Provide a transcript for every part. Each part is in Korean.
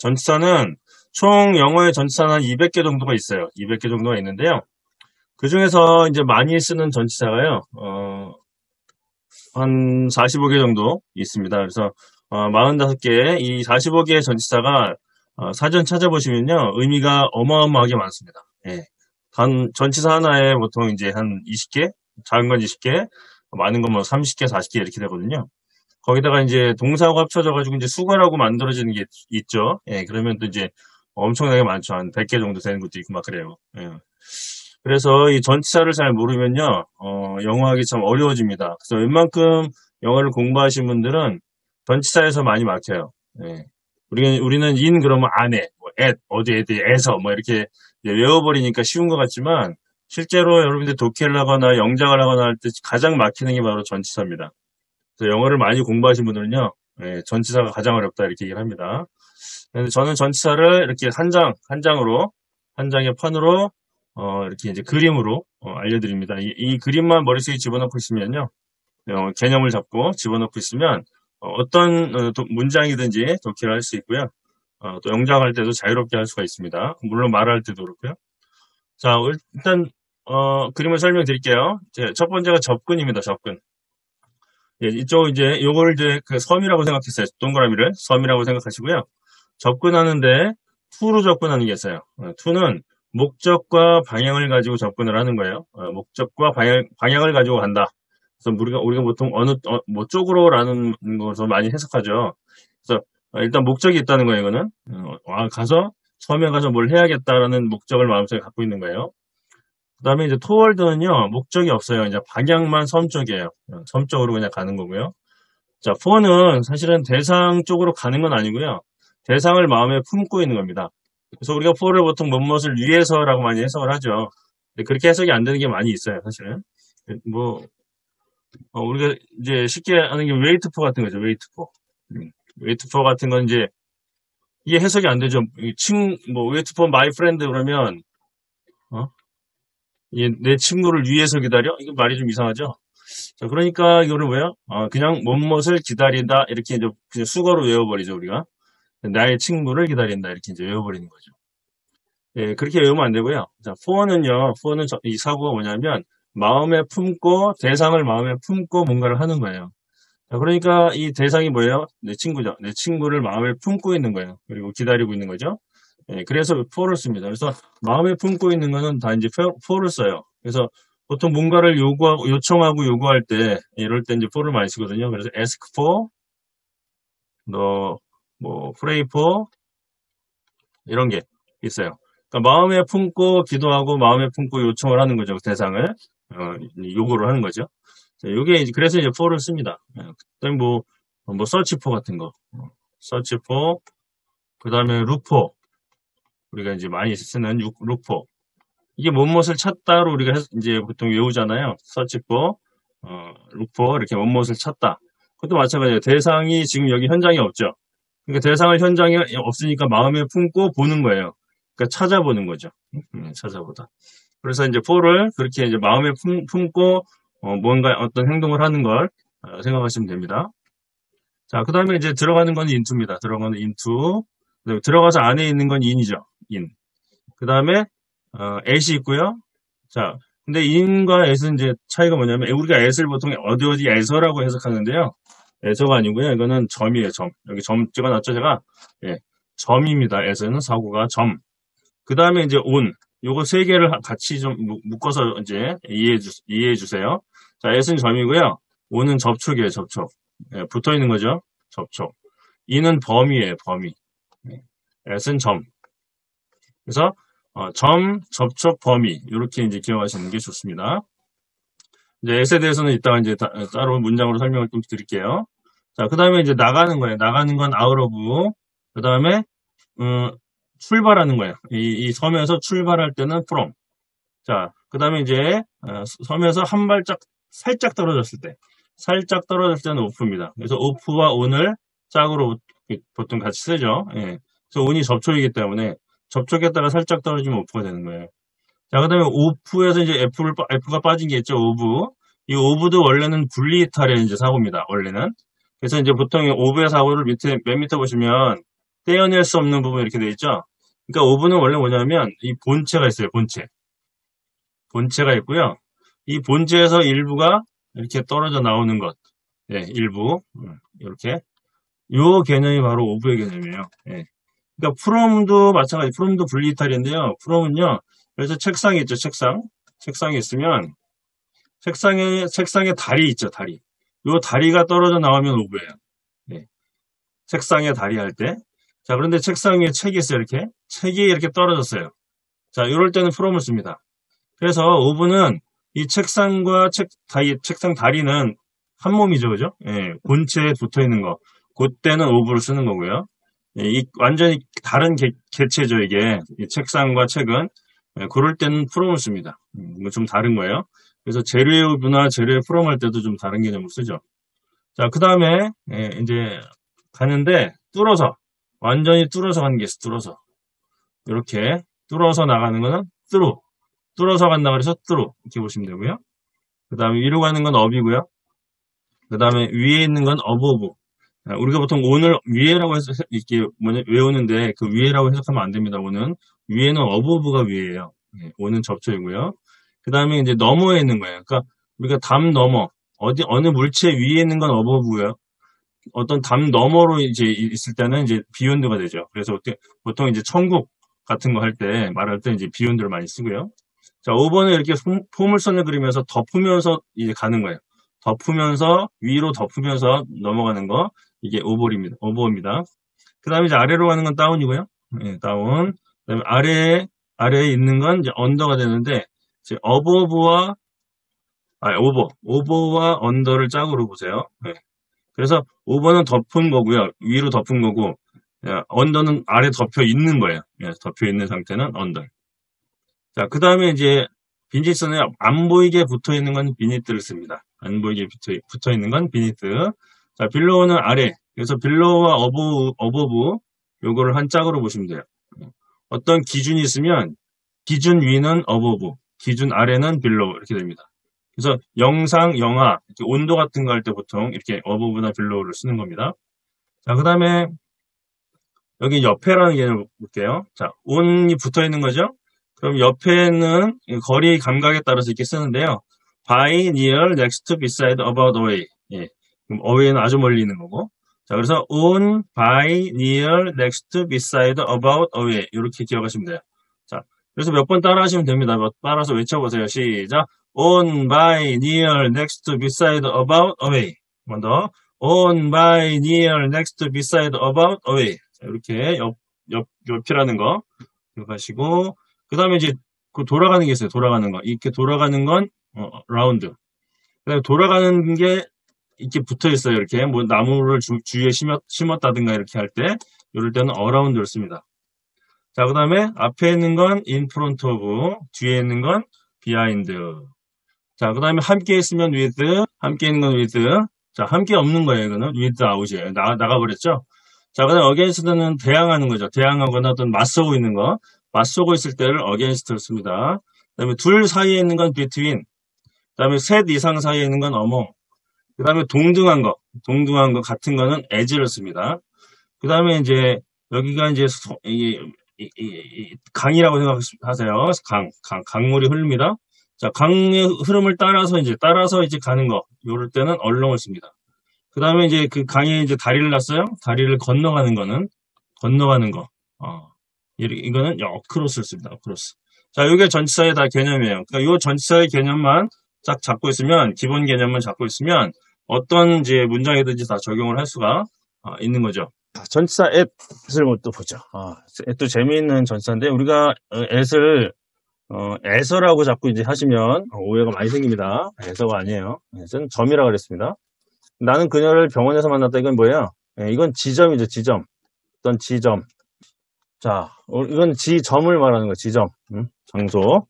전치사는 총 영어의 전치사는 한 200개 정도가 있어요. 200개 정도가 있는데요. 그 중에서 이제 많이 쓰는 전치사가요, 한 45개 정도 있습니다. 그래서 45개, 이 45개의 전치사가 사전 찾아보시면요, 의미가 어마어마하게 많습니다. 예. 전치사 하나에 보통 이제 한 20개, 작은 건 20개, 많은 건 뭐 30개, 40개 이렇게 되거든요. 거기다가 이제 동사하고 합쳐져가지고 이제 수거라고 만들어지는 게 있죠. 예, 그러면 또 이제 엄청나게 많죠. 한 100개 정도 되는 것도 있고 막 그래요. 예. 그래서 이 전치사를 잘 모르면요, 영어하기 참 어려워집니다. 그래서 웬만큼 영어를 공부하신 분들은 전치사에서 많이 막혀요. 예. 우리는 in 그러면 안에, 뭐 at, 어디에 대해서 뭐 이렇게 외워버리니까 쉬운 것 같지만 실제로 여러분들 독해를 하거나 영작을 하거나 할 때 가장 막히는 게 바로 전치사입니다. 그래서 영어를 많이 공부하신 분들은요, 예, 전치사가 가장 어렵다 이렇게 얘기를 합니다. 그래서 저는 전치사를 이렇게 한 장의 판으로 이렇게 이제 그림으로 알려드립니다. 이 그림만 머릿속에 집어넣고 있으면요, 개념을 잡고 집어넣고 있으면 어떤 문장이든지 독해를 할 수 있고요. 또 영작할 때도 자유롭게 할 수가 있습니다. 물론 말할 때도 그렇고요. 자, 일단 그림을 설명드릴게요. 첫 번째가 접근입니다. 접근. 예, 이쪽 이제 요거를 이제 그 섬이라고 생각했어요. 동그라미를 섬이라고 생각하시고요. 접근하는데 to로 접근하는 게 있어요. to는 목적과 방향을 가지고 접근을 하는 거예요. 목적과 방향을 가지고 간다. 그래서 우리가 보통 뭐 쪽으로라는 것을 많이 해석하죠. 그래서 일단 목적이 있다는 거예요. 이거는 가서 섬에 가서 뭘 해야겠다라는 목적을 마음속에 갖고 있는 거예요. 그 다음에 이제 towards는요, 목적이 없어요. 이제 방향만 섬 쪽이에요. 섬 쪽으로 그냥 가는 거고요. 자, for는 사실은 대상 쪽으로 가는 건 아니고요. 대상을 마음에 품고 있는 겁니다. 그래서 우리가 for를 보통 무엇을 위해서라고 많이 해석을 하죠. 근데 그렇게 해석이 안 되는 게 많이 있어요, 사실은. 뭐, 우리가 이제 쉽게 하는 게 wait for 같은 거죠, wait for. wait for 같은 건 이제, 이게 해석이 안 되죠. wait for my friend 그러면, 내 친구를 위해서 기다려? 이거 말이 좀 이상하죠? 자, 그러니까 이거는 뭐야? 그냥 무엇을 기다린다. 이렇게 이제 그냥 수거로 외워버리죠, 우리가. 나의 친구를 기다린다. 이렇게 이제 외워버리는 거죠. 예, 그렇게 외우면 안 되고요. 자, for는 이 사고가 뭐냐면, 대상을 마음에 품고 뭔가를 하는 거예요. 자, 그러니까 이 대상이 뭐예요? 내 친구죠. 내 친구를 마음에 품고 있는 거예요. 그리고 기다리고 있는 거죠. 예, 그래서 for를 씁니다. 그래서 마음에 품고 있는 거는 다 이제 for를 써요. 그래서 보통 뭔가를 요청하고 요구할 때, 이럴 때 이제 for를 많이 쓰거든요. 그래서 ask for, pray for, 이런 게 있어요. 그러니까 마음에 품고 기도하고 마음에 품고 요청을 하는 거죠. 대상을. 요구를 하는 거죠. 자, 그래서 이제 for를 씁니다. 그다음에 search for 같은 거. search for, 그 다음에 look for. 우리가 이제 많이 쓰는 look for. 이게 무엇을 찾다로 우리가 이제 보통 외우잖아요. search for, look for, 이렇게 무엇을 찾다. 그것도 마찬가지예요. 대상이 지금 여기 현장에 없죠. 그러니까 대상을 현장에 없으니까 마음에 품고 보는 거예요. 그러니까 찾아보는 거죠. 찾아보다. 그래서 이제 for를 그렇게 이제 마음에 품고 뭔가 어떤 행동을 하는 걸 생각하시면 됩니다. 자, 그 다음에 이제 들어가는 건 into입니다. 들어가는 into. 들어가서 안에 있는 건 in이죠. in. 그 다음에 at이 있고요. 자, 근데 in과 at은 이제 차이가 뭐냐면 우리가 at을 보통 어디에서라고 해석하는데요. 에서가 아니고요. 이거는 점이에요. 점. 여기 점 찍어놨죠, 제가. 예, 점입니다. 에서는 사고가 점. 그 다음에 이제 on. 요거 세 개를 같이 좀 묶어서 이제 이해해 주세요. 자, at은 점이고요. on은 접촉이에요. 접촉. 예, 붙어 있는 거죠. 접촉. in은 범위예요. 범위. at은 점. 그래서 점, 접촉, 범위. 이렇게 이제 기억하시는 게 좋습니다. 이제 at에 대해서는 이따가 이제 따로 문장으로 설명을 좀 드릴게요. 자, 그 다음에 이제 나가는 거예요. 나가는 건 out of. 그 다음에, 출발하는 거예요. 이 섬에서 출발할 때는 from. 자, 그 다음에 이제, 섬에서 한 발짝, 살짝 떨어졌을 때는 off입니다. 그래서 off와 on을 짝으로 보통 같이 쓰죠. 예. 그래서 on이 접촉이기 때문에 접촉했다가 살짝 떨어지면 off가 되는 거예요. 자, 그 다음에 off에서 이제 F가 빠진 게 있죠, of. 이 of도 원래는 분리이탈의 이제 사고입니다, 원래는. 그래서 이제 보통 of의 사고를 맨 밑에 보시면, 떼어낼 수 없는 부분 이렇게 돼 있죠. 그러니까 오브는 원래 뭐냐면 이 본체가 있어요. 본체가 있고요. 이 본체에서 일부가 이렇게 떨어져 나오는 것. 예, 일부 이렇게 요 개념이 바로 오브의 개념이에요. 예. 그러니까 from도 마찬가지. from도 분리이탈인데요. from은요. 그래서 책상이 있죠. 책상이 있으면 책상에 다리 있죠. 다리. 요 다리가 떨어져 나오면 오브예요. 예. 책상에 다리 할 때. 자, 그런데 책상 위에 책이 있어요. 이렇게. 책이 이렇게 떨어졌어요. 자, 이럴 때는 from을 씁니다. 그래서 오브는 이 책상과 책상 다리는 한 몸이죠. 그죠? 예, 본체에 붙어 있는 거. 그때는 오브를 쓰는 거고요. 예, 이 완전히 다른 개체죠, 이게. 이 책상과 책은. 예, 그럴 때는 프롬을 씁니다. 이거 좀 다른 거예요. 그래서 재료의 오브나 재료의 프롬 할 때도 좀 다른 개념을 쓰죠. 자, 그 다음에, 예, 이제 가는데, 완전히 뚫어서 가는 게 있어, 뚫어서. 이렇게, 뚫어서 나가는 거는 뚫어서 간다 그래서 through 이렇게 보시면 되고요. 그 다음에 위로 가는 건 up이고요. 그 다음에 위에 있는 건 above. 우리가 보통 on을 위에라고 해서 이렇게 외우는데 그 위에라고 해석하면 안 됩니다. on은 위에는 above가 위에예요. on은 접촉이고요. 그 다음에 이제 너머에 있는 거예요. 그러니까 우리가 담 너머 어느 물체 위에 있는 건 above고요. 어떤 담 너머로 이제 있을 때는 이제 beyond가 되죠. 그래서 보통 이제 천국 같은 거 할 때 말할 때 이제 beyond를 많이 쓰고요. 자, 5번은 이렇게 포물선을 그리면서 덮으면서 이제 가는 거예요. 위로 덮으면서 넘어가는 거. 이게 오버입니다. 그 다음에 이제 아래로 가는 건 다운이고요. 예, 다운. 그 다음에 아래에 있는 건 이제 언더가 되는데, 이제 오버와 언더를 짝으로 보세요. 예. 그래서 오버는 덮은 거고요. 위로 덮은 거고, 언더는 아래 덮여 있는 거예요. 예, 덮여 있는 상태는 언더. 자, 그 다음에 이제 빈집선에 안 보이게 붙어 있는 건 비니트를 씁니다. 안 보이게 붙어 있는 건 비니트. 자, 빌로우는 아래. 그래서 빌로우와 어버브 요거를 한 짝으로 보시면 돼요. 어떤 기준이 있으면 기준 위는 어버브, 기준 아래는 빌로우 이렇게 됩니다. 그래서 영상, 영하, 온도 같은 거 할 때 보통 이렇게 어버브나 빌로우를 쓰는 겁니다. 자, 그 다음에 여기 옆에라는 개념을 볼게요. 자, 온이 붙어 있는 거죠? 그럼 옆에는 거리 감각에 따라서 이렇게 쓰는데요. by, near, next, beside, about, away. 예. 그럼 away는 아주 멀리 있는 거고. 자, 그래서 on, by, near, next, beside, about, away. 이렇게 기억하시면 돼요. 자, 그래서 몇 번 따라 하시면 됩니다. 따라서 외쳐보세요. 시작. on, by, near, next, beside, about, away. 한 번 더. on, by, near, next, beside, about, away. 자, 이렇게 옆이라는 거 기억하시고. 그 다음에 이제 그 돌아가는 게 있어요. 돌아가는 거. 이렇게 돌아가는 건 라운드. 그 다음에 돌아가는 게 이렇게 붙어 있어요. 이렇게 뭐 나무를 주위에 심었다든가 이렇게 할 때 이럴 때는 어라운드를 씁니다. 자, 그 다음에 앞에 있는 건 in front of, 뒤에 있는 건 behind. 자, 그 다음에 함께 있으면 with, 함께 있는 건 with. 자, 함께 없는 거예요. 이거는 with out이에요. 나가버렸죠? 자, 그 다음에 against는 대항하는 거죠. 대항하거나 어떤 맞서고 있는 거. 맞서고 있을 때를 against를 씁니다. 그 다음에 둘 사이에 있는 건 between. 그 다음에 셋 이상 사이에 있는 건 among. 그 다음에 동등한 거 같은 거는 as를 씁니다. 그 다음에 이제 여기가 이제 강이라고 생각하세요. 강물이 흐릅니다. 자, 강의 흐름을 따라서 이제 가는 거. 요럴 때는 along을 씁니다. 그 다음에 이제 그 강에 이제 다리를 놨어요. 다리를 건너가는 거. 이거는 어크로스를 씁니다. 어크로스. 자, 이게 전치사의 다 개념이에요. 그러니까 이 전치사의 개념만 딱 잡고 있으면, 기본 개념만 잡고 있으면 어떤 이제 문장이든지 다 적용을 할 수가 있는 거죠. 전치사 at을 또 보죠. 또 재미있는 전치사인데 우리가 at을 에서라고 자꾸 이제 하시면 오해가 많이 생깁니다. 에서가 아니에요. 에서는 점이라고 그랬습니다. 나는 그녀를 병원에서 만났다. 이건 뭐예요? 이건 지점이죠. 지점. 어떤 지점. 자, 이건 지점을 말하는 거. 지점. 장소.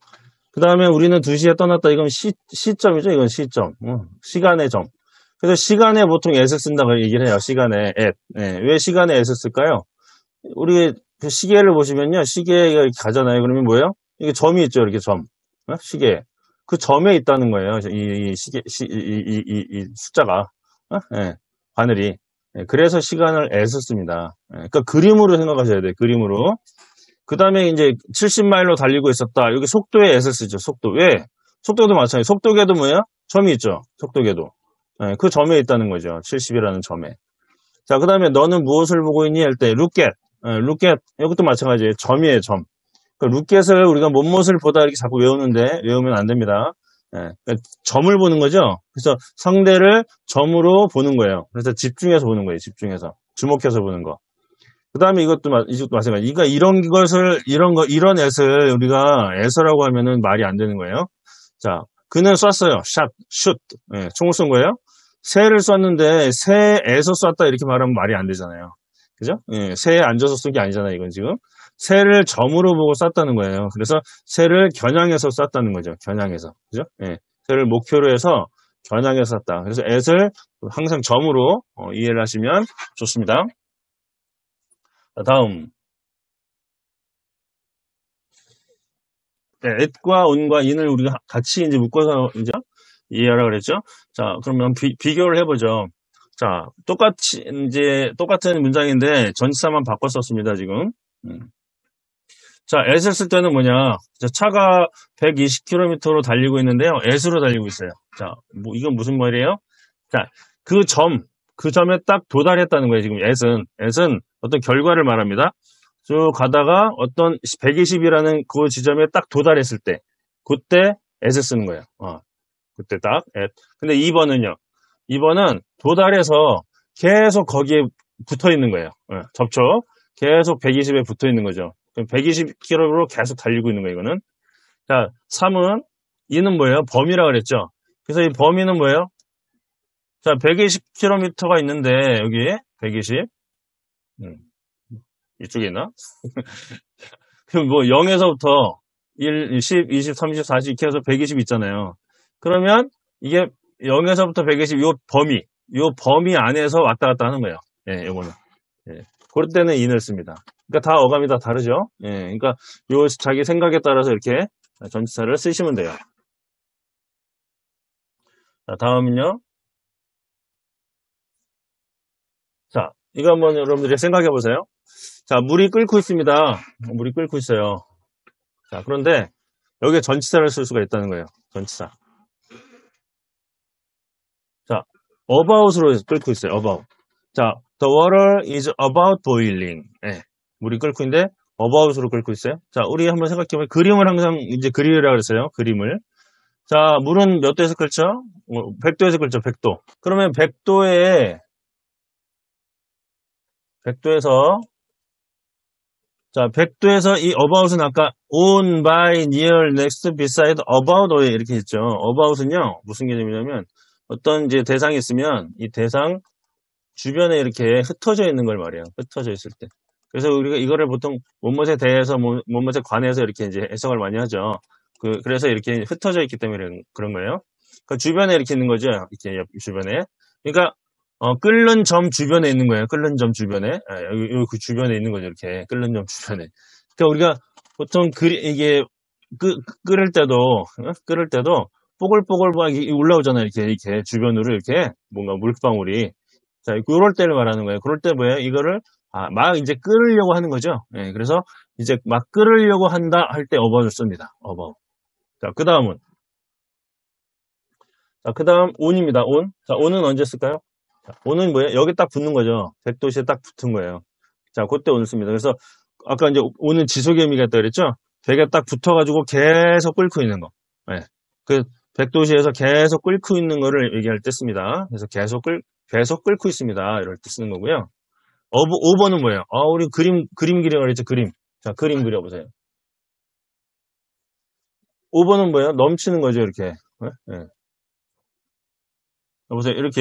그 다음에 우리는 2시에 떠났다. 이건 시점이죠. 이건 시점. 시간의 점. 그래서 시간에 보통 at을 쓴다고 얘기를 해요. 시간에 at. 왜 시간에 at을 쓸까요? 우리 그 시계를 보시면요. 시계가 이렇게 가잖아요. 그러면 뭐예요? 이게 점이 있죠. 이렇게 점. 시계. 그 점에 있다는 거예요. 이 숫자가. 바늘이. 그래서 시간을 애서 씁니다. 그러니까 그림으로 생각하셔야 돼요. 그림으로. 그 다음에 이제 70마일로 달리고 있었다. 여기 속도에 애서 쓰죠. 속도. 왜? 속도도 마찬가지. 속도계도 뭐예요? 점이 있죠. 속도계도. 그 점에 있다는 거죠. 70이라는 점에. 자, 그 다음에 너는 무엇을 보고 있니? 할 때 look at. look at. 이것도 마찬가지예요. 점이에요. 점. 그 look at을 우리가 무엇을 보다 이렇게 자꾸 외우는데 외우면 안 됩니다. 그러니까 점을 보는 거죠. 그래서 상대를 점으로 보는 거예요. 그래서 집중해서 보는 거예요. 집중해서. 주목해서 보는 거. 그 다음에 이것도 마찬가지. 그러니까 이런 애를 우리가 애서라고 하면은 말이 안 되는 거예요. 자, 그는 쐈어요. 슛. 총을 쏜 거예요. 새를 쐈는데 새에서 쐈다 이렇게 말하면 말이 안 되잖아요. 그죠? 새에 앉아서 쏜 게 아니잖아요. 이건 지금. 새를 점으로 보고 쐈다는 거예요. 그래서 새를 겨냥해서 쐈다는 거죠. 겨냥해서. 그죠? 새를 목표로 해서 겨냥해서 쐈다. 그래서 at을 항상 점으로 이해를 하시면 좋습니다. 자, 다음. at과 on과 in을 우리가 같이 이제 묶어서 이제 이해하라 그랬죠? 자, 그러면 비교를 해보죠. 자, 똑같은 문장인데 전치사만 바꿔 썼습니다, 지금. 자, at을 쓸 때는 뭐냐? 차가 120km로 달리고 있는데요. at으로 달리고 있어요. 자, 이건 무슨 말이에요? 자, 그 점에 딱 도달했다는 거예요, 지금 at은 어떤 결과를 말합니다. 쭉 가다가 어떤 120이라는 그 지점에 딱 도달했을 때, 그때 at을 쓰는 거예요. 그때 딱 at. 근데 2번은 도달해서 계속 거기에 붙어 있는 거예요. 접촉. 계속 120에 붙어 있는 거죠. 120km로 계속 달리고 있는 거예요, 이거는. 자, 3은, 이는 뭐예요? 범위라 그랬죠? 그래서 이 범위는 뭐예요? 자, 120km가 있는데, 여기, 120. 이쪽에 있나? 그럼 뭐, 0에서부터 1, 10, 20, 30, 40 이렇게 해서 120 있잖아요. 그러면, 이게 0에서부터 120, 요 범위 안에서 왔다 갔다 하는 거예요. 요거는. 그럴 때는 in을 씁니다. 그러니까 다 어감이 다 다르죠. 그러니까 요 자기 생각에 따라서 이렇게 전치사를 쓰시면 돼요. 자, 다음은요. 자, 이거 한번 여러분들이 생각해 보세요. 자, 물이 끓고 있습니다. 물이 끓고 있어요. 자, 그런데 여기에 전치사를 쓸 수가 있다는 거예요. 전치사. 자, about으로 끓고 있어요. about. 자, the water is about boiling. 물이 끓고 있는데 about으로 끓고 있어요. 자, 우리 한번 생각해보면 그림을 항상 이제 그리라 그랬어요. 그림을. 자, 물은 몇 도에서 끓죠? 100도에서 끓죠. 100도. 그러면 100도에서 자, 100도에서 이 about은 아까 on, by, near, next, beside, about 이렇게 했죠. about은요. 무슨 개념이냐면 어떤 이제 대상이 있으면 이 대상 주변에 이렇게 흩어져 있는 걸 말이에요. 흩어져 있을 때. 그래서 우리가 이거를 보통 무엇에 대해서 무엇에 관해서 이렇게 이제 해석을 많이 하죠. 그래서 이렇게 흩어져 있기 때문에 그런 거예요. 그 주변에 이렇게 있는 거죠. 이렇게 옆 주변에. 그러니까 끓는 점 주변에 있는 거예요. 끓는 점 주변에. 여기 그 주변에 있는 거죠. 이렇게 끓는 점 주변에. 그러니까 우리가 보통 이게 끓을 때도 뽀글뽀글 막 올라오잖아요. 이렇게 주변으로 이렇게 뭔가 물방울이. 자, 그럴 때를 말하는 거예요. 그럴 때 뭐예요? 이거를 막 이제 끓으려고 하는 거죠. 그래서 이제 막 끓으려고 한다 할 때 about을 씁니다. about. 자, 그 다음은 on입니다. on. 자, on은 언제 쓸까요? 자, on은 뭐예요? 여기 딱 붙는 거죠. 100도씨에 딱 붙은 거예요. 자, 그때 on을 씁니다. 그래서 아까 이제 on은 지속의 의미가 있다 그랬죠? 100에 딱 붙어가지고 계속 끓고 있는 거. 그 100도씨에서 계속 끓고 있는 거를 얘기할 때 씁니다. 그래서 계속 끓고 있습니다. 이럴 때 쓰는 거고요. 5번은 뭐예요? 우리 그림 그리라 그랬죠? 그림. 자, 그림 그려보세요. 5번은 뭐예요? 넘치는 거죠, 이렇게. 보세요. 이렇게.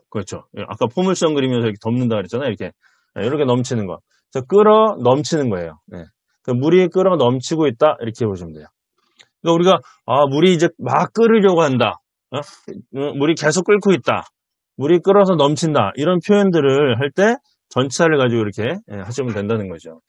그렇죠. 아까 포물선 그리면서 이렇게 덮는다 그랬잖아요. 이렇게 넘치는 거. 끓어 넘치는 거예요. 그 물이 끓어 넘치고 있다. 이렇게 보시면 돼요. 그러니까 우리가, 물이 이제 막 끓으려고 한다. 물이 계속 끓고 있다. 물이 끓어서 넘친다. 이런 표현들을 할 때 전치사를 가지고 이렇게 하시면 된다는 거죠.